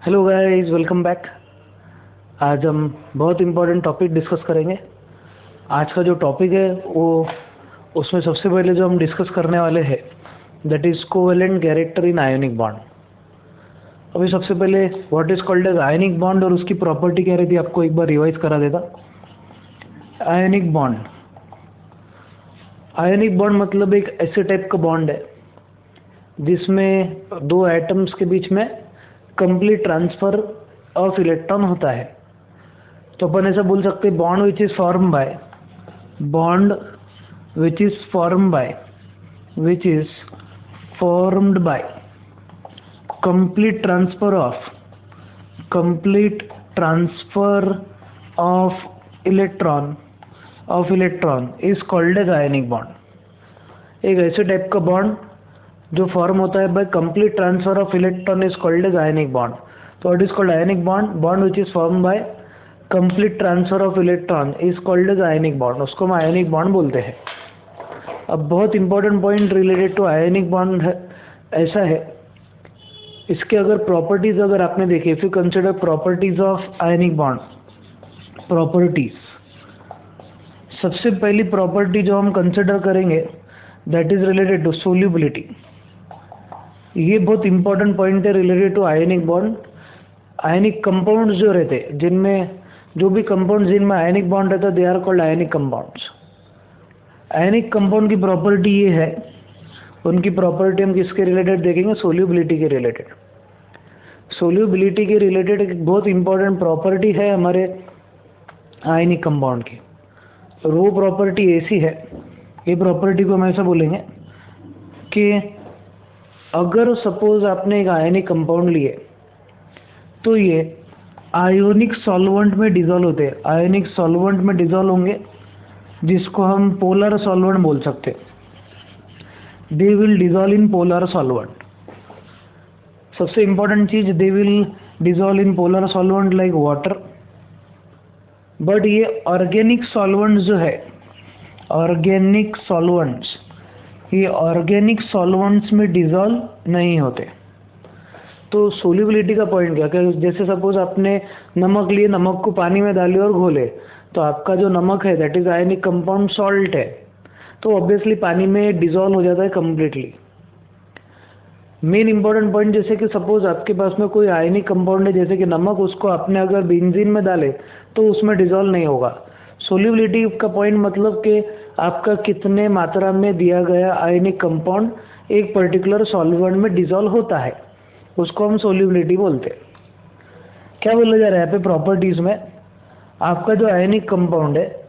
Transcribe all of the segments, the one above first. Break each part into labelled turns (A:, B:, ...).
A: Hello guys, welcome back. आज हम बहुत इम्पोर्टेंट टॉपिक डिस्कस करेंगे। आज का जो टॉपिक है वो उसमें सबसे पहले जो हम डिस्कस करने वाले हैं that is covalent character in ionic bond. अभी सबसे पहले what is called as ionic bond और उसकी प्रॉपर्टी क्या रहती है आपको एक बार रिवाइज करा देता। आयोनिक बॉन्ड मतलब एक ऐसे टाइप का बॉन्ड है जिसमें दो एटम्स के बीच में कंप्लीट ट्रांसफर ऑफ इलेक्ट्रॉन होता है। तो अपन ऐसा बोल सकते हैं bond which is formed by complete transfer of electron is called as ionic bond. एक ऐसे टाइप का बॉन्ड जो फॉर्म होता है by complete transfer of electron is called as ionic bond. तो what is called ionic bond which is form by complete transfer of electron is called as ionic bond, उसको हम ionic bond बोलते हैं। अब बहुत important point related to ionic bond ऐसा है, इसके अगर प्रॉपर्टीज अगर आपने देखे, if you consider properties of ionic bond, सबसे पहली प्रॉपर्टी जो हम कंसिडर करेंगे that is related to solubility. ये बहुत इंपॉर्टेंट पॉइंट है related to ionic bond. Ionic compounds जो रहते हैं, जिनमें जो भी कंपाउंड्स जिनमें आयनिक बॉन्ड रहता है they are called ionic compounds. Ionic compound की प्रॉपर्टी ये है, उनकी प्रॉपर्टी हम किसके रिलेटेड देखेंगे, सोल्यूबिलिटी के रिलेटेड। सोल्यूबिलिटी के रिलेटेड एक बहुत इंपॉर्टेंट प्रॉपर्टी है हमारे आयनिक कंपाउंड की, और वो प्रॉपर्टी ऐसी है, ये प्रॉपर्टी को हम ऐसा बोलेंगे कि अगर सपोज आपने एक आयनिक कंपाउंड लिए तो ये आयोनिक सॉल्वेंट में डिजोल्व होते हैं। आयोनिक सॉल्वेंट में डिजोल्व होंगे जिसको हम पोलर सॉल्वेंट बोल सकते हैं। They will dissolve in polar solvent. सबसे इंपॉर्टेंट चीज, they will dissolve in polar solvent like water. But ये ऑर्गेनिक सॉल्वेंट्स जो है, ये ऑर्गेनिक सॉल्वेंट्स में डिजोल्व नहीं होते। तो सोल्यूबिलिटी का पॉइंट क्या कि जैसे सपोज आपने नमक लिए, नमक को पानी में डाले और घोले, तो आपका जो नमक है that is ionic compound salt है, तो ऑब्वियसली पानी में डिजोल्व हो जाता है कम्प्लीटली। मेन इंपॉर्टेंट पॉइंट, जैसे कि सपोज आपके पास में कोई आयनिक कंपाउंड है जैसे कि नमक, उसको आपने अगर बेंजीन में डाले तो उसमें डिजोल्व नहीं होगा। सोल्यूबिलिटी का पॉइंट मतलब कि आपका कितने मात्रा में दिया गया आयनिक कंपाउंड एक पर्टिकुलर सॉल्वेंट में डिजोल्व होता है, उसको हम सोल्यूबिलिटी बोलते हैं। क्या बोला जा रहा है यहाँ पे प्रॉपर्टीज में, आपका जो आयनिक कंपाउंड है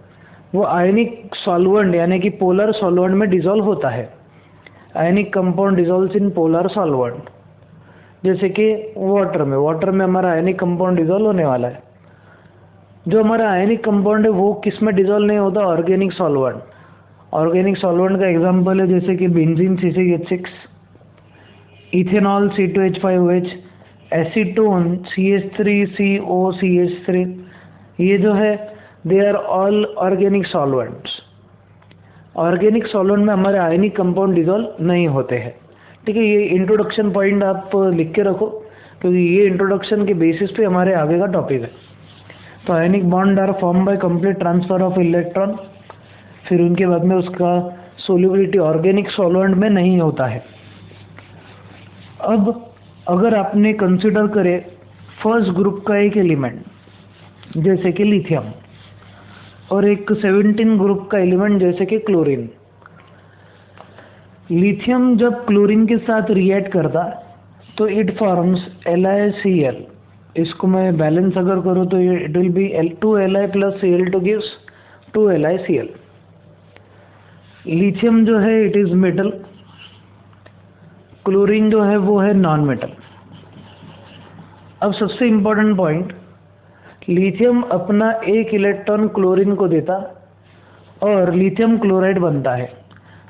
A: वो आयनिक सॉल्वेंट यानी कि पोलर सॉल्वेंट में डिजोल्व होता है। Ionic compound dissolves in polar solvent, जैसे कि वाटर में हमारा आयनिक कंपाउंड डिजोल्व होने वाला है। जो हमारा आयनिक कंपाउंड है वो किस में डिजोल्व नहीं होता, ऑर्गेनिक सॉल्वेंट। ऑर्गेनिक सॉल्वेंट का एग्जांपल है जैसे कि benzene C6H6, ethanol C2H5OH, acetone CH3COCH3, ये जो है they are all organic solvents. Organic solvent में हमारे आयनिक कंपाउंड डिजोल्व नहीं होते हैं। ठीक है, ये इंट्रोडक्शन पॉइंट आप लिख के रखो क्योंकि ये इंट्रोडक्शन के बेसिस पे हमारे आगे का टॉपिक है। तो ionic bond are form by complete transfer of electron, फिर उनके बाद में उसका सोल्यूबिलिटी ऑर्गेनिक सॉल्वेंट में नहीं होता है। अब अगर आपने कंसिडर करे फर्स्ट ग्रुप का एक एलिमेंट जैसे कि लिथियम और एक 17 ग्रुप का एलिमेंट जैसे कि क्लोरीन। लिथियम जब क्लोरीन के साथ रिएक्ट करता तो इट फॉर्म्स LiCl। इसको मैं बैलेंस अगर करूँ तो it will be 2Li + Cl2 gives 2LiCl। Lithium जो है इट इज मेटल, क्लोरीन जो है वो है नॉन मेटल। अब सबसे इंपॉर्टेंट पॉइंट, लिथियम अपना एक इलेक्ट्रॉन क्लोरीन को देता और लिथियम क्लोराइड बनता है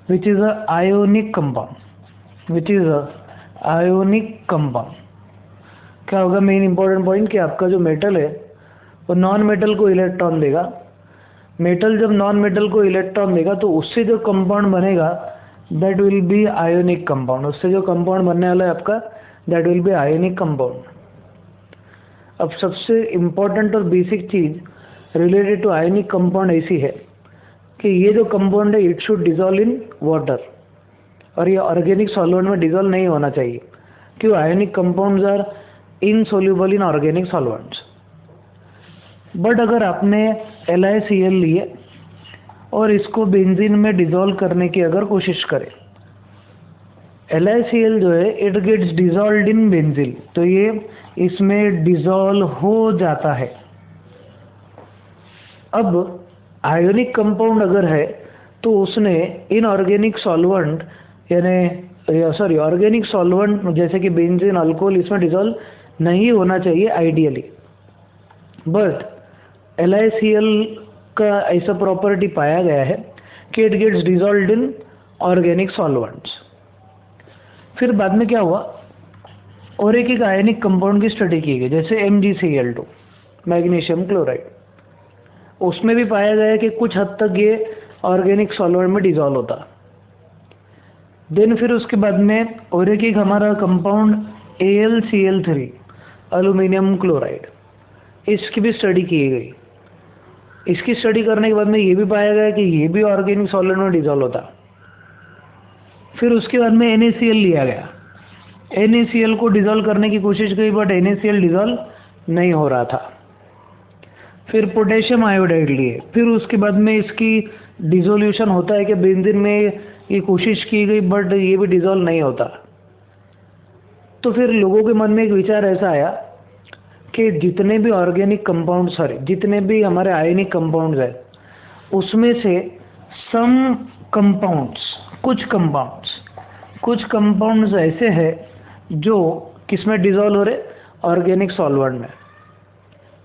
A: विच इज अ आयोनिक कंपाउंड। क्या होगा मेन इंपॉर्टेंट पॉइंट कि आपका जो मेटल है वो नॉन मेटल को इलेक्ट्रॉन देगा। मेटल जब नॉन मेटल को इलेक्ट्रॉन देगा तो उससे जो कंपाउंड बनेगा that will be ionic compound. उससे जो कंपाउंड बनने वाला है आपका that will be ionic compound. अब सबसे इम्पोर्टेंट और बेसिक चीज़ रिलेटेड टू आयनिक कंपाउंड ऐसी है कि ये जो कंपाउंड है it should dissolve in water, और ये ऑर्गेनिक सॉल्वेंट में डिजॉल्व नहीं होना चाहिए। क्यों? Ionic compounds are insoluble in organic solvents. But अगर आपने LiCl लिए और इसको बेंजीन में डिजॉल्व करने की अगर कोशिश करें, LiCl जो है it gets dissolved in benzene, तो ये इसमें डिजॉल्व हो जाता है। अब आयोनिक कंपाउंड अगर है तो उसने इनऑर्गेनिक सॉल्वेंट यानी ऑर्गेनिक सॉल्वेंट जैसे कि बेंजीन, अल्कोहल इसमें डिजॉल्व नहीं होना चाहिए आइडियली। बट LiCl का ऐसा प्रॉपर्टी पाया गया है कि it gets dissolved in organic solvents. फिर बाद में क्या हुआ, और एक आयनिक कंपाउंड की स्टडी की गई जैसे MgCl2 मैग्नीशियम क्लोराइड, उसमें भी पाया गया कि कुछ हद तक ये ऑर्गेनिक सॉल्वेंट में डिजॉल्व होता। देन फिर उसके बाद में और एक हमारा कंपाउंड AlCl3 एल्यूमिनियम क्लोराइड, इसकी भी स्टडी की गई। इसकी स्टडी करने के बाद में ये भी पाया गया कि ये भी ऑर्गेनिक सॉल्वेंट में डिजॉल्व होता। फिर उसके बाद में NaCl लिया गया, NaCl को डिजॉल्व करने की कोशिश की बट NaCl डिजॉल्व नहीं हो रहा था। फिर पोटेशियम आयोडाइड लिए, फिर उसके बाद में इसकी डिसोल्यूशन होता है कि बेंजीन में ये कोशिश की गई बट ये भी डिजॉल्व नहीं होता। तो फिर लोगों के मन में एक विचार ऐसा आया कि जितने भी ऑर्गेनिक कंपाउंड्स जितने भी हमारे आयनिक कंपाउंड्स हैं उसमें से सम कंपाउंड्स कुछ कंपाउंड्स ऐसे हैं जो किसमें डिजॉल्व हो रहे, ऑर्गेनिक सॉल्वेंट में।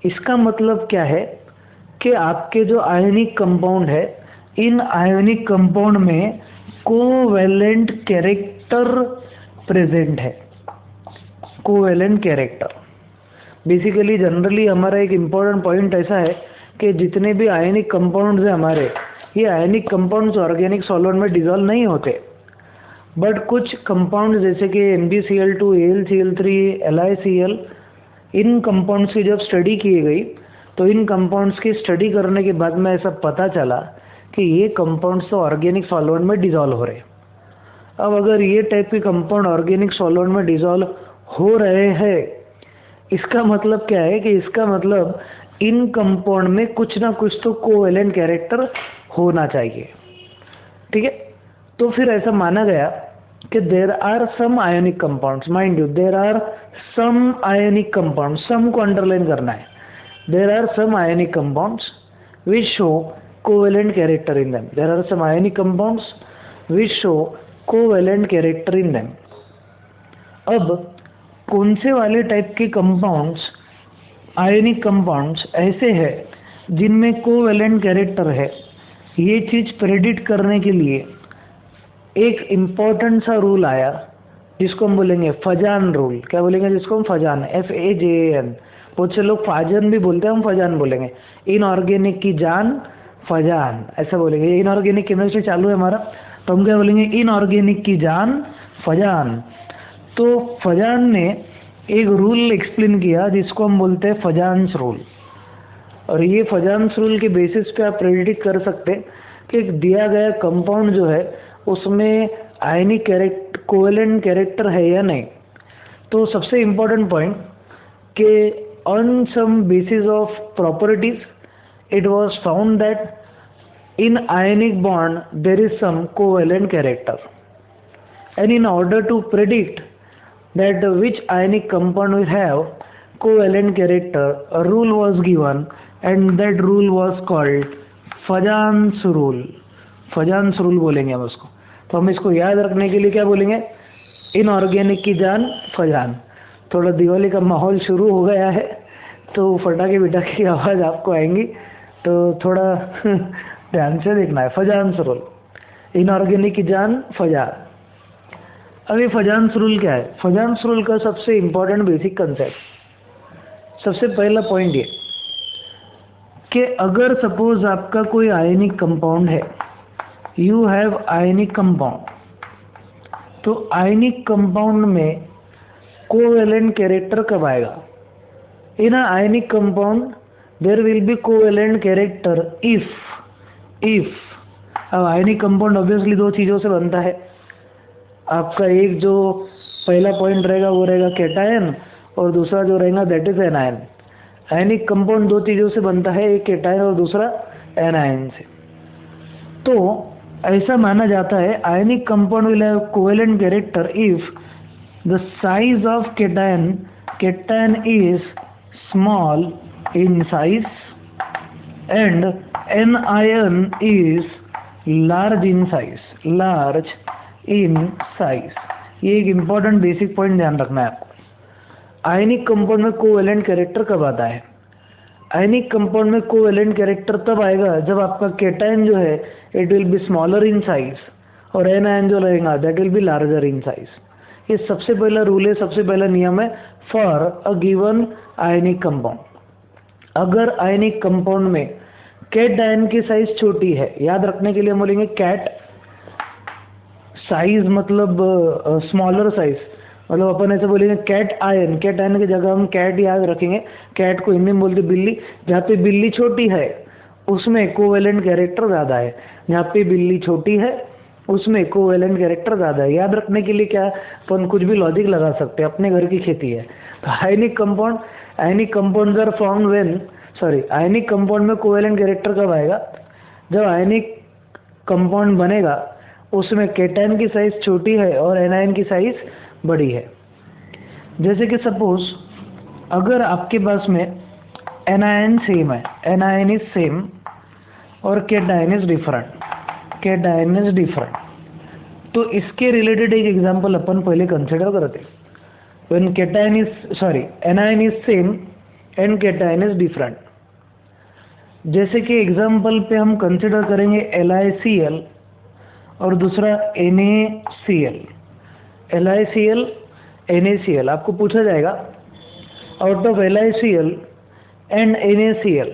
A: इसका मतलब क्या है कि आपके जो आयनिक कंपाउंड है, इन आयनिक कंपाउंड में कोवैलेंट कैरेक्टर प्रेजेंट है। कोवैलेंट कैरेक्टर बेसिकली जनरली हमारा एक इम्पोर्टेंट पॉइंट ऐसा है कि जितने भी आयनिक कंपाउंड्स हैं हमारे, ये आयनिक कंपाउंड्स ऑर्गेनिक सॉल्वेंट में डिजॉल्व नहीं होते। बट कुछ कंपाउंड्स जैसे कि MgCl2, AlCl3, LiCl, इन कंपाउंड्स की जब स्टडी की गई तो इन कंपाउंड्स की स्टडी करने के बाद में ऐसा पता चला कि ये कंपाउंड्स तो ऑर्गेनिक सॉल्वेंट में डिजॉल्व हो रहे। अब अगर ये टाइप के कंपाउंड ऑर्गेनिक सॉल्वेंट में डिजॉल्व हो रहे हैं, इसका मतलब क्या है कि इसका मतलब इन कंपाउंड में कुछ ना कुछ तो कोवैलेंट कैरेक्टर होना चाहिए। ठीक है, तो फिर ऐसा माना गया कि there are some ionic compounds, mind you there are some ionic compounds, some को अंडरलाइन करना है। There are some ionic compounds which show covalent character in them. There are some ionic compounds which show covalent character in them. अब कौन से वाले type के compounds, ionic compounds ऐसे हैं जिनमें कोवैलेंट कैरेक्टर है, ये चीज़ प्रेडिक्ट करने के लिए एक इम्पोर्टेंट सा रूल आया जिसको हम बोलेंगे फजान रूल। क्या बोलेंगे जिसको हम? फजान, FAJAN। बहुत से लोग फाजन भी बोलते हैं, हम फजान बोलेंगे। इनऑर्गेनिक की जान फजान ऐसा बोलेंगे। इनऑर्गेनिक केमिस्ट्री चालू है हमारा, तो हम क्या बोलेंगे? इनऑर्गेनिक की जान फजान। तो फजान ने एक रूल एक्सप्लेन किया जिसको हम बोलते हैं फजान्स रूल। और ये फजान्स रूल के बेसिस पे आप प्रेडिक्ट कर सकते हैं कि एक दिया गया कंपाउंड जो है उसमें आयनिक कोवैलेंट कैरेक्टर है या नहीं। तो सबसे इम्पोर्टेंट पॉइंट कि on some basis of properties it was found that in ionic bond there is some covalent character, and in order to predict that which ionic compound will have covalent character, a rule was given and that rule was called Fajans rule। फजान्स rule बोलेंगे हम उसको। तो हम इसको याद रखने के लिए क्या बोलेंगे? इनऑर्गेनिक की जान फजान। थोड़ा दिवाली का माहौल शुरू हो गया है तो फटाके बिटाके की आवाज़ आपको आएंगी, तो थोड़ा ध्यान से देखना है। फजान्स रूल, इनऑर्गेनिक की जान फजान। अब ये फजान्स रूल क्या है? फजान्स रूल का सबसे इम्पोर्टेंट बेसिक कंसेप्ट, सबसे पहला पॉइंट ये कि अगर सपोज आपका कोई आयनिक कंपाउंड है, यू हैव आयनिक कंपाउंड, तो आयनिक कंपाउंड में कोवैलेंट कैरेक्टर कब आएगा? In a ionic compound there will be covalent character if अब आयनिक कंपाउंड ऑब्वियसली दो चीज़ों से बनता है। आपका एक जो पहला पॉइंट रहेगा वो रहेगा कैटायन, और दूसरा जो रहेगा that is anion. Ionic compound दो चीज़ों से बनता है, एक कैटायन और दूसरा एनायन से। तो ऐसा माना जाता है ionic compound will have covalent character if the size of cation is small in size and anion is large in size. ये एक इम्पॉर्टेंट बेसिक पॉइंट ध्यान रखना है आपको। आयनिक कंपाउंड में कोवेलेंट कैरेक्टर कब आता है? आयनिक कंपाउंड में कोवेलेंट कैरेक्टर तब आएगा जब आपका कैटायन जो है it will be smaller in size और एनायन जो रहेगा that will be larger in size. ये सबसे पहला रूल है, सबसे पहला नियम है for a given ionic compound. अगर आयनिक कंपाउंड में कैटायन की साइज छोटी है, याद रखने के लिए हम बोलेंगे कैट साइज मतलब स्मॉलर साइज, मतलब अपन ऐसे बोलेंगे कैट आयन की जगह हम कैट याद रखेंगे। कैट को हिंदी में बोलते बिल्ली। जहाँ पे बिल्ली छोटी है उसमें कोवेलेंट कैरेक्टर ज़्यादा है, जहाँ पे बिल्ली छोटी है उसमें कोवेलेंट कैरेक्टर ज़्यादा है। याद रखने के लिए क्या अपन कुछ भी लॉजिक लगा सकते हैं, अपने घर की खेती है। तो ionic compound are formed when ionic compound में कोवेलेंट कैरेक्टर कब आएगा? जब आयनिक कंपाउंड बनेगा उसमें कैटायन की साइज छोटी है और एनायन की साइज बड़ी है। जैसे कि सपोज अगर आपके पास में एनायन सेम है, एनायन इज सेम और कैटायन इज डिफरेंट, तो इसके रिलेटेड एक एग्जांपल अपन पहले कंसिडर करते हैं। When anion is same and cation is different. जैसे कि एग्जांपल पे हम कंसिडर करेंगे LiCl और दूसरा NaCl। LiCl NaCl आपको पूछा जाएगा out of LiCl and NaCl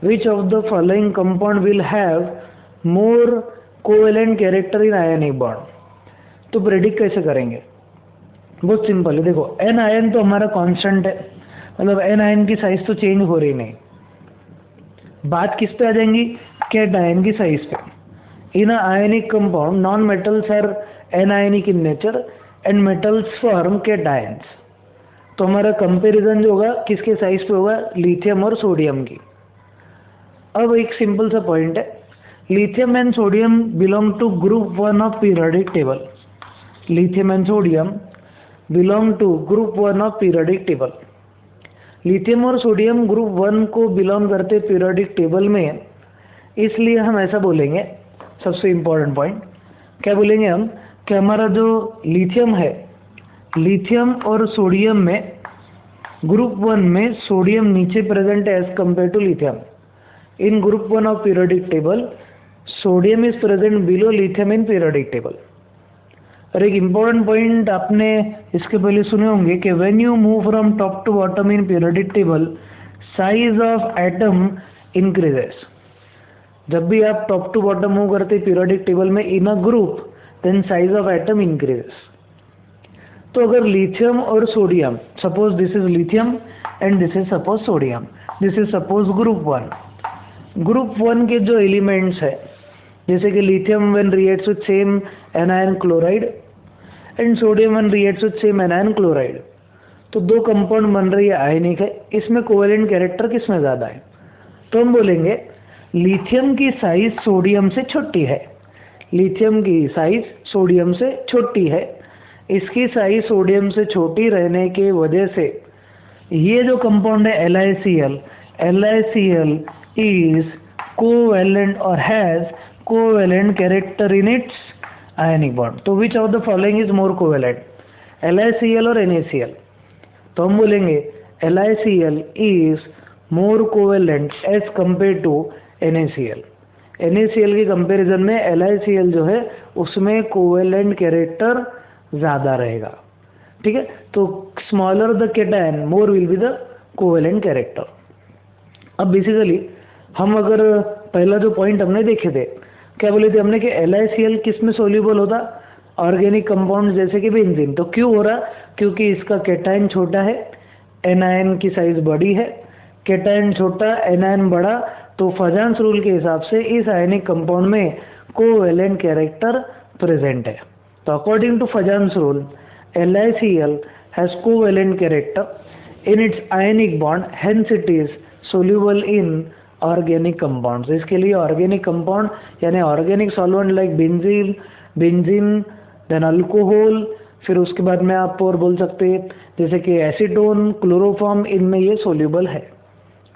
A: which of the following compound will have more covalent character in ionic bond। तो प्रेडिक्ट कैसे करेंगे? बहुत सिंपल है, देखो एन आयन तो हमारा कांस्टेंट है, मतलब एन आयन की साइज तो चेंज हो रही नहीं। बात किस पे आ जाएंगी? कैटायन की साइज पे। In ionic compound non metals are anionic in nature and metals form cations. तो हमारा कंपैरिजन जो होगा किसके साइज पे होगा? लिथियम और सोडियम की। अब एक सिंपल सा पॉइंट है, lithium and sodium belong to group 1 of periodic table. Lithium and sodium belong to group 1 of periodic table. Lithium और सोडियम ग्रुप 1 को बिलोंग करते पीरियोडिक टेबल में, इसलिए हम ऐसा बोलेंगे। सबसे इम्पोर्टेंट पॉइंट क्या बोलेंगे हम कि हमारा जो लिथियम है, लिथियम और सोडियम में ग्रुप 1 में सोडियम नीचे प्रेजेंट है as compare to lithium. In group 1 of periodic table sodium is present below lithium in periodic table. और एक इम्पोर्टेंट पॉइंट आपने इसके पहले सुने होंगे कि when you move from top to bottom in periodic table size of atom increases. जब भी आप टॉप टू बॉटम मूव करते पीरियोडिक टेबल में in a group then size of atom increases. तो अगर लिथियम और sodium, suppose this is lithium and this is suppose sodium, this is suppose group 1। Group 1 के जो एलिमेंट्स है जैसे कि lithium when reacts with same anion chloride and sodium when reacts with same anion chloride, तो दो compound बन रही है आयनिक है, इसमें कोवेलेंट कैरेक्टर किसमें ज़्यादा है? तो हम बोलेंगे लिथियम की साइज सोडियम से छोटी है। लिथियम की साइज सोडियम से छोटी है, इसकी साइज सोडियम से छोटी रहने की वजह से ये जो कंपाउंड है LiCl is covalent or has covalent character in its ionic bond। तो which of the following is more covalent, LiCl और NaCl? तो हम बोलेंगे LiCl is more covalent as compared to NaCl। NaCl के कंपैरिजन में LiCl जो है उसमें कोवेलेंट कैरेक्टर ज़्यादा रहेगा। ठीक है, तो smaller the cation more will be the covalent character. अब बेसिकली हम अगर पहला जो पॉइंट हमने देखे थे, क्या बोले थे हमने कि LiCl किस में सोल्यूबल होता? ऑर्गेनिक कंपाउंड जैसे कि बेंजीन। तो क्यों हो रहा? क्योंकि इसका कैटायन छोटा है, एनायन की साइज बड़ी है, कैटायन छोटा, एनायन बड़ा, तो फजान्स रूल के हिसाब से इस आयनिक कंपाउंड में कोवेलेंट कैरेक्टर प्रेजेंट है। तो according to Fajans rule LiCl has covalent character in its ionic bond, hence it is soluble in organic compounds। इसके लिए ऑर्गेनिक कंपाउंड यानी organic solvent like benzene then alcohol, फिर उसके बाद में आप और बोल सकते हैं जैसे कि एसीटोन, क्लोरोफॉर्म, इनमें ये सोल्यूबल है।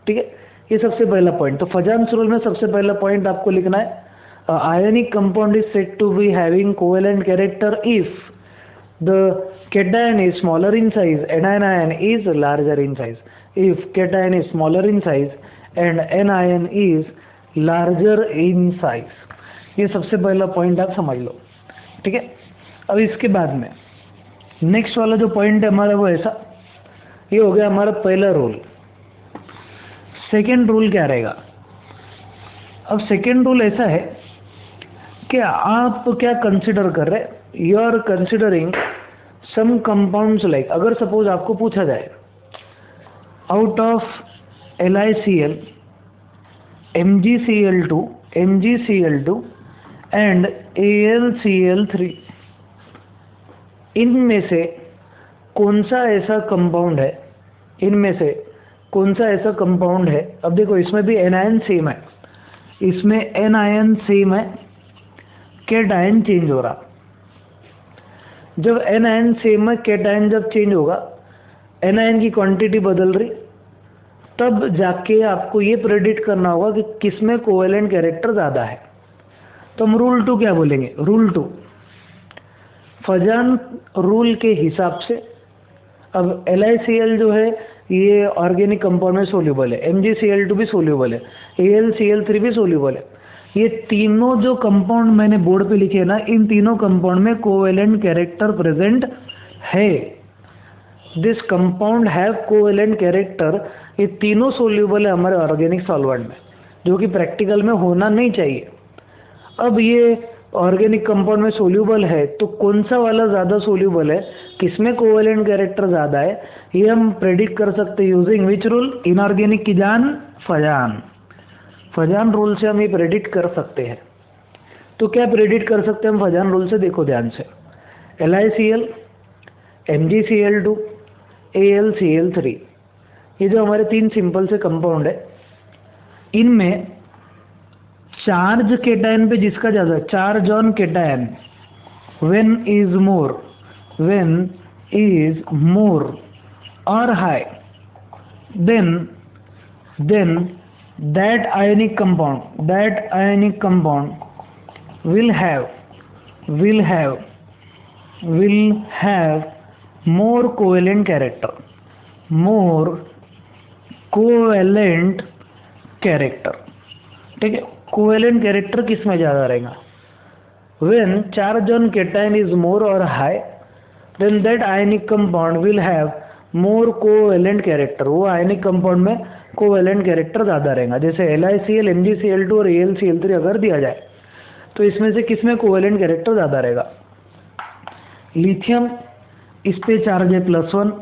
A: ठीक है, ये सबसे पहला पॉइंट। तो फजान्स रूल में सबसे पहला पॉइंट आपको लिखना है ionic compound is said to be having covalent character if the cation is smaller in size and anion is larger in size। if cation is smaller in size and anion is larger in size, ये सबसे पहला point आप समझ लो। ठीक है, अब इसके बाद में नेक्स्ट वाला जो पॉइंट है हमारा वो ऐसा, ये हो गया हमारा पहला रूल। सेकेंड रूल क्या रहेगा? अब सेकेंड रूल ऐसा है कि आप क्या कंसिडर कर रहे हैं, you are considering some compounds like, अगर सपोज आपको पूछा जाए out of LiCl, MgCl2 and AlCl3, इनमें से कौन सा ऐसा कंपाउंड है, इनमें से कौन सा ऐसा कंपाउंड है, अब देखो इसमें भी एनायन सेम है, इसमें एनायन सेम है, कैटायन चेंज हो रहा। जब एनायन सेम है, कैटायन जब चेंज होगा, एनायन की क्वांटिटी बदल रही, तब जाके आपको ये प्रेडिक्ट करना होगा कि किसमें कोवेलेंट कैरेक्टर ज़्यादा है। तो हम रूल 2 क्या बोलेंगे? रूल 2 फजान रूल के हिसाब से, अब LiCl जो है ये ऑर्गेनिक कंपाउंड में सोल्यूबल है, MgCl2 भी सोल्यूबल है, AlCl3 भी सोल्यूबल है। ये तीनों जो कंपाउंड मैंने बोर्ड पे लिखे ना, इन तीनों कंपाउंड में कोवेलेंट कैरेक्टर प्रेजेंट है। This compound have covalent character, ये तीनों सोल्यूबल है हमारे ऑर्गेनिक सॉल्वेंट में, जो कि प्रैक्टिकल में होना नहीं चाहिए। अब ये ऑर्गेनिक कंपाउंड में सोल्यूबल है, तो कौन सा वाला ज़्यादा सोल्यूबल है, किसमें कोवेलेंट कैरेक्टर ज़्यादा है, ये हम प्रेडिक्ट कर सकते हैं यूजिंग विच रूल? इनऑर्गेनिक की जान फजान रूल से हम ये प्रेडिक्ट कर सकते हैं। तो क्या प्रेडिक्ट कर सकते हैं हम फजान रूल से? देखो ध्यान से, LiCl, MgCl2, AlCl3, ये जो हमारे 3 सिंपल से कंपाउंड है, इनमें चार्ज कैटायन पे जिसका ज़्यादा, charge on cation when is more और high, then that ionic compound will have more covalent character, ठीक है। कोवेलेंट कैरेक्टर किस में ज़्यादा रहेगा? when charge on cation is more or high, then that ionic compound will have more covalent character, वो आयनिक compound में covalent character ज़्यादा रहेगा। जैसे LiCl, MgCl2 और AlCl3 अगर दिया जाए तो इसमें से किस में कोवेलेंट कैरेक्टर ज़्यादा रहेगा? लिथियम, इस पे चार्ज है +1,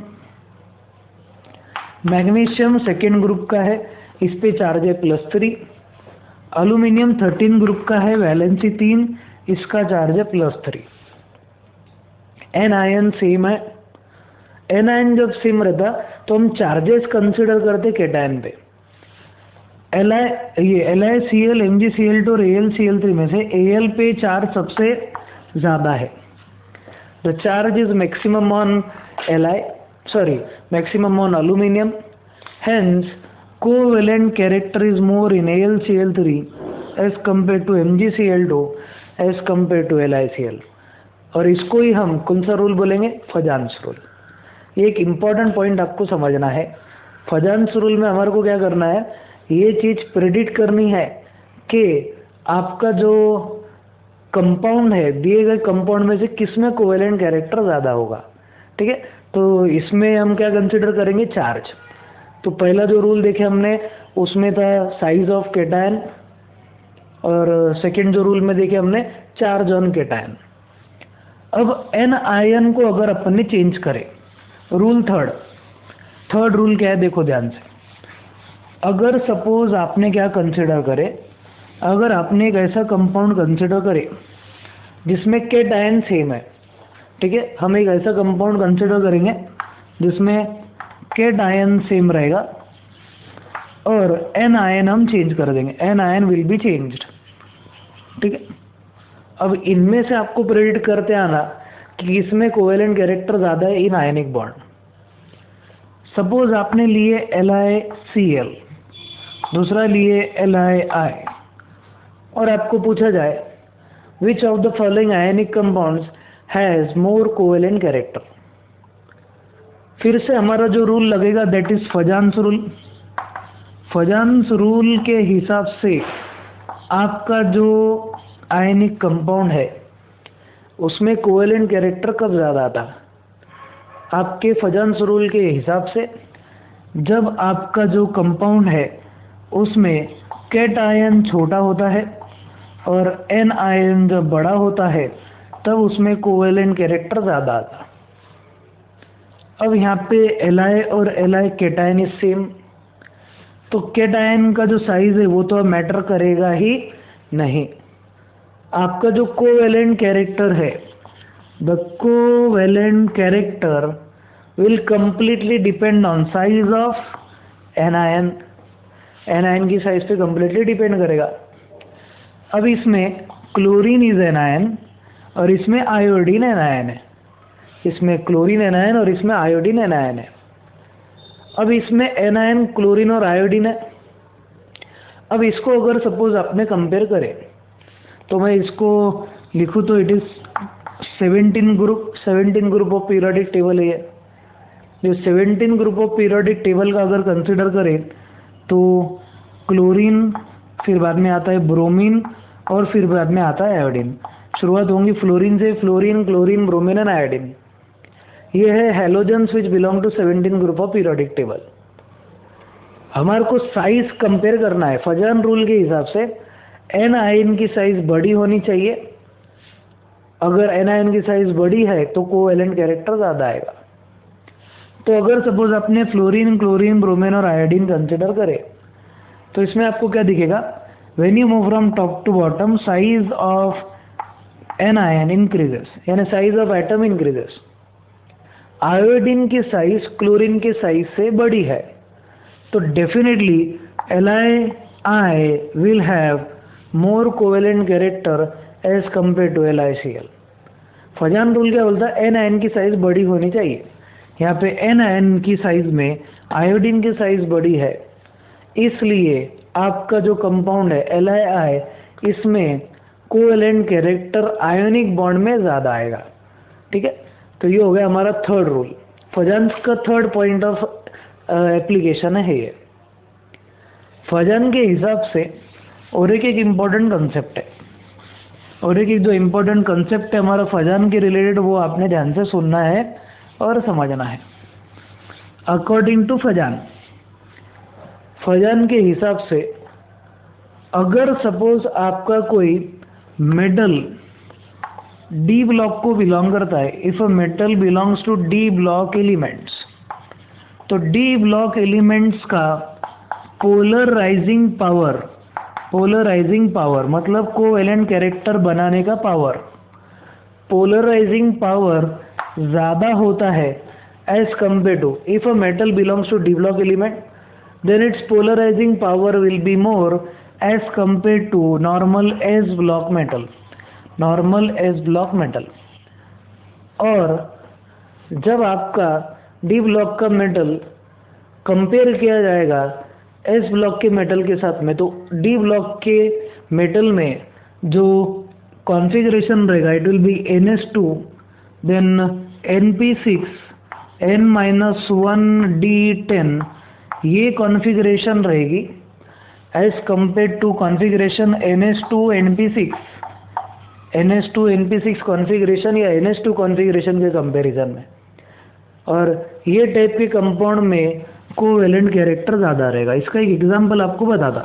A: मैग्नीशियम सेकेंड ग्रुप का है, इस पे चार्ज है +3, एल्यूमिनियम 13 ग्रुप का है, वैलेंसी 3, इसका चार्ज है +3। एनायन सेम है, एनायन जब सेम रहता तो हम चार्जेस कंसिडर करते कैटायन पे। LiCl, MgCl2 और AlCl3 में से Al पे चार्ज सबसे ज़्यादा है। The charge is maximum on maximum on aluminium, hence covalent character is more in AlCl3 as compare to MgCl2 as compare to LiCl। और इसको ही हम कौन सा रूल बोलेंगे? Fajans rule. ये एक इम्पॉर्टेंट पॉइंट आपको समझना है। फजान्स रूल में हमारे को क्या करना है, ये चीज़ प्रेडिक्ट करनी है कि आपका जो कंपाउंड है, दिए गए कंपाउंड में से किस में कोवेलेंट कैरेक्टर ज़्यादा होगा। ठीक है, तो इसमें हम क्या कंसिडर करेंगे? चार्ज। तो पहला जो रूल देखे हमने उसमें था साइज ऑफ कैटायन, और सेकेंड जो रूल में देखे हमने चार्ज ऑन कैटायन। अब एन आयन को अगर अपन ने चेंज करे, रूल 3, थर्ड रूल क्या है देखो ध्यान से। अगर सपोज आपने क्या कंसिडर करे, अगर आपने एक ऐसा कंपाउंड कंसिडर करे जिसमें केटायन सेम है, ठीक है, हम एक ऐसा कंपाउंड कंसिडर करेंगे जिसमें केटायन सेम रहेगा और एन आयन हम चेंज कर देंगे, anion will be changed, ठीक है। अब इनमें से आपको प्रेडिक्ट करते आना कि इसमें कोवेलेंट कैरेक्टर ज़्यादा है इन आयनिक बॉन्ड। सपोज आपने लिए LiCl, दूसरा लिए LiI, और आपको पूछा जाए विच of the following ionic compounds has more covalent character, फिर से हमारा जो रूल लगेगा दैट इज फजान्स रूल। फजान्स रूल के हिसाब से आपका जो आयनिक कंपाउंड है उसमें कोवेलेंट कैरेक्टर कब ज़्यादा आता है? आपके फजान्स रूल के हिसाब से जब आपका जो कंपाउंड है उसमें केटायन छोटा होता है और एन आयन जब बड़ा होता है तब उसमें कोवेलेंट कैरेक्टर ज़्यादा आता है। अब यहाँ पे Li और Li केटायन इज सेम, तो केटायन का जो साइज है वो तो मैटर करेगा ही नहीं। आपका जो कोवेलेंट कैरेक्टर है, the covalent character will completely depend on size of anion, anion की साइज पे कंप्लीटली डिपेंड करेगा। अब इसमें क्लोरीन इज एनायन और इसमें आयोडीन एनायन है, इसमें क्लोरीन एनायन और इसमें आयोडीन एनायन है। अब इसमें एनायन, क्लोरीन और आयोडीन है। अब इसको अगर सपोज आपने कंपेयर करें तो मैं इसको लिखूँ तो it is 17 group of periodic table है ये। जो 17 ग्रुप ऑफ पीरियोडिक टेबल का अगर कंसिडर करें तो क्लोरीन, फिर बाद में आता है ब्रोमीन और फिर बाद में आता है आयोडीन। शुरुआत होंगी फ्लोरीन से, fluorine, chlorine, bromine and iodine. ये है halogens which belong to 17 group of periodic table. हमारे को साइज कंपेयर करना है। फजान रूल के हिसाब से एन आयन की साइज बड़ी होनी चाहिए। अगर एन आयन की साइज बड़ी है तो कोवेलेंट कैरेक्टर ज़्यादा आएगा। तो अगर सपोज आपने फ्लोरीन, क्लोरीन, ब्रोमीन और आयोडीन कंसिडर करे तो इसमें आपको क्या दिखेगा? When you move from top to bottom size of an ion increases, यानी size of atom increases. Iodine की साइज क्लोरीन की साइज से बड़ी है, तो definitely LiI will have more covalent character as compare to LiCl। Fajans rule क्या बोलता है? एन आयन की साइज बड़ी होनी चाहिए। यहाँ पे एन आयन की साइज में आयोडीन की साइज बड़ी है, इसलिए आपका जो कंपाउंड है LiI, इसमें कोवेलेंट कैरेक्टर आयोनिक बॉन्ड में ज़्यादा आएगा। ठीक है, तो ये हो गया हमारा थर्ड रूल। फजान का थर्ड पॉइंट ऑफ एप्लीकेशन है ये। फजान के हिसाब से और एक इम्पॉर्टेंट कंसेप्ट है, और एक जो इम्पोर्टेंट कंसेप्ट है हमारा फजान के रिलेटेड, वो आपने ध्यान से सुनना है और समझना है। अकॉर्डिंग टू फजान, फजान के हिसाब से अगर सपोज आपका कोई मेटल डी ब्लॉक को बिलोंग करता है, if a metal belongs to D block elements, तो डी ब्लॉक एलिमेंट्स का पोलराइजिंग पावर मतलब कोवेलेंट कैरेक्टर बनाने का पावर, पोलराइजिंग पावर ज़्यादा होता है as compare to if a metal belongs to D block element, then its polarising power will be more as compare to normal S block metal, normal S block metal. और जब आपका D block का metal compare किया जाएगा S block के metal के साथ में, तो डी ब्लॉक के मेटल में जो कॉन्फ़िगरेशन रहेगा it will be NS2 then NP6 N-1D10, ये कॉन्फ़िगरेशन रहेगी as compare to configuration NS2 NP6 configuration या NS2 कॉन्फ़िगरेशन के कंपैरिजन में। और ये टाइप के कंपाउंड में कोवेलेंट कैरेक्टर ज़्यादा रहेगा। इसका एक एग्जांपल आपको बताता,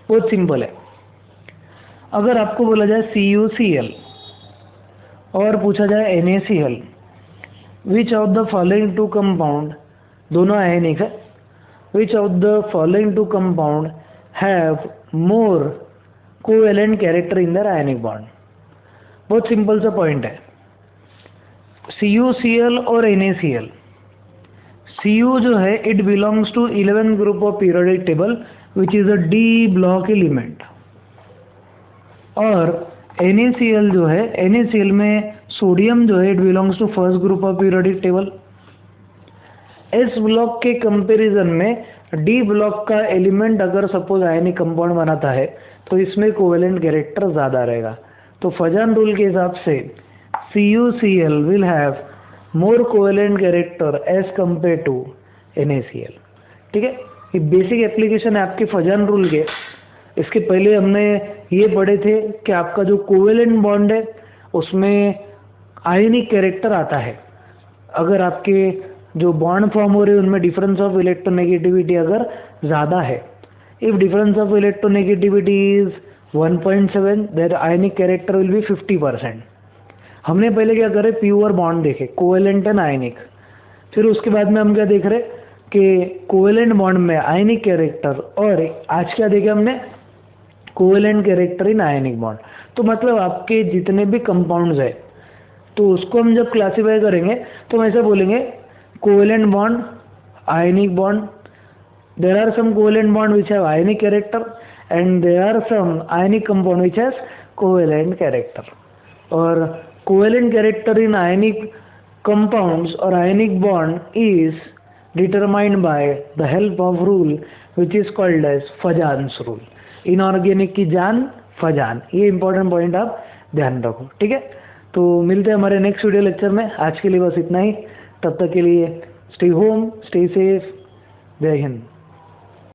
A: बहुत सिंपल है। अगर आपको बोला जाए CuCl और पूछा जाए NaCl, which of the following two compound दोनों आयनिक है। Which of the following two compound have more covalent character in their ionic bond. बहुत सिंपल सा पॉइंट है, CuCl और NaCl। Cu जो है it belongs to 11th group of periodic table which is a D block element. और NaCl जो है, NaCl में सोडियम जो है it belongs to first group of periodic table. S block के कंपैरिजन में D ब्लॉक का एलिमेंट अगर सपोज आयनिक कंपाउंड बनाता है तो इसमें कोवेलेंट कैरेक्टर ज़्यादा रहेगा। तो फजान रूल के हिसाब से CuCl will have more covalent character as compare to NaCl। ठीक है, ये बेसिक एप्लीकेशन है आपके फजान रूल के। इसके पहले हमने ये पढ़े थे कि आपका जो कोवेलेंट बॉन्ड है उसमें आयनिक कैरेक्टर आता है अगर आपके जो बॉन्ड फॉर्म हो रहे हैं उनमें डिफरेंस ऑफ इलेक्ट्रोनेगेटिविटी अगर ज़्यादा है। If difference of electronegativity is 1.7 their ionic character will be 50%। हमने पहले क्या करे, प्योर बॉन्ड देखे, कोवेलेंट एंड आयनिक। फिर उसके बाद में हम क्या देख रहे कि कोवेलेंट बॉन्ड में आयनिक कैरेक्टर, और आज क्या देखे हमने, covalent character in ionic bond. तो मतलब आपके जितने भी कंपाउंड्स है तो उसको हम जब क्लासीफाई करेंगे तो हम ऐसा बोलेंगे covalent bond, ionic bond, there are some covalent bond which have ionic character and there are some ionic compound which has covalent character. और covalent character in ionic compounds or ionic bond is determined by the help of rule which is called as Fajans rule। Inorganic की जान फजान, ये important point आप ध्यान रखो। ठीक है, तो मिलते हैं हमारे नेक्स्ट वीडियो लेक्चर में। आज के लिए बस इतना ही, तब तक के लिए स्टे होम, स्टे सेफ, जय हिंद।